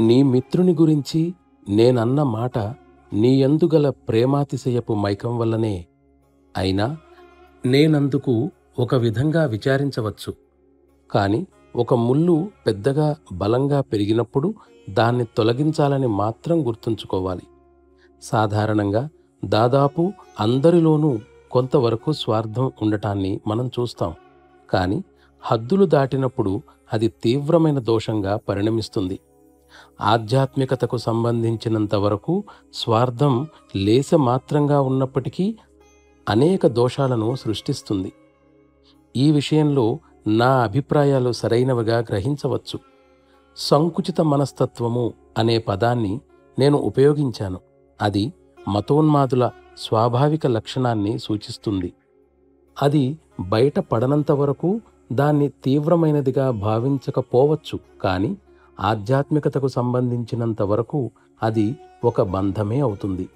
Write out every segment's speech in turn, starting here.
నీ మిత్రుని గురించి నేనన్న మాట నీయందుగల ప్రేమాతిశయపు మైకం వల్లనే. అయినా నేనందుకు ఒక విధంగా విచారించవచ్చు. కాని ఒక ముల్లు పెద్దగా బలంగా పెరిగినప్పుడు దాన్ని తొలగించాలని మాత్రం గుర్తుంచుకోవాలి. సాధారణంగా దాదాపు అందరిలోనూ కొంతవరకు స్వార్థం ఉండటాన్ని మనం చూస్తాం. కాని హద్దులు దాటినప్పుడు అది తీవ్రమైన దోషంగా పరిణమిస్తుంది. ఆధ్యాత్మికతకు సంబంధించినంత వరకు స్వార్థం లేశమాత్రంగా ఉన్నప్పటికీ అనేక దోషాలను సృష్టిస్తుంది. ఈ విషయంలో నా అభిప్రాయాలు సరైనవిగా గ్రహించవచ్చు. సంకుచిత మనస్తత్వము అనే పదాన్ని నేను ఉపయోగించాను. అది మతోన్మాదుల స్వాభావిక లక్షణాన్ని సూచిస్తుంది. అది బయట పడనంత వరకు దాన్ని తీవ్రమైనదిగా భావించకపోవచ్చు. కాని ఆధ్యాత్మికతకు సంబంధించినంత వరకు అది ఒక బంధమే అవుతుంది.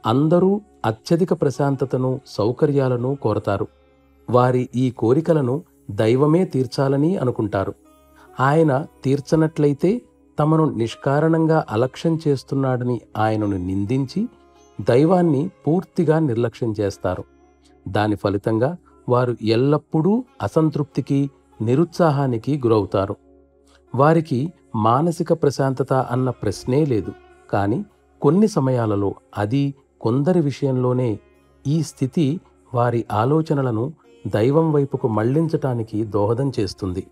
అందరూ అత్యధిక ప్రశాంతతను, సౌకర్యాలను కోరతారు. వారి ఈ కోరికలను దైవమే తీర్చాలని అనుకుంటారు. ఆయన తీర్చనట్లయితే తమను నిష్కారణంగా అలక్ష్యం చేస్తున్నాడని ఆయనను నిందించి దైవాన్ని పూర్తిగా నిర్లక్ష్యం చేస్తారు. దాని ఫలితంగా వారు ఎల్లప్పుడూ అసంతృప్తికి, నిరుత్సాహానికి గురవుతారు. వారికి మానసిక ప్రశాంతత అన్న ప్రశ్నే లేదు. కాని కొన్ని సమయాలలో, అది కొందరి విషయంలోనే, ఈ స్థితి వారి ఆలోచనలను దైవం వైపుకు మళ్లించటానికి దోహదం చేస్తుంది.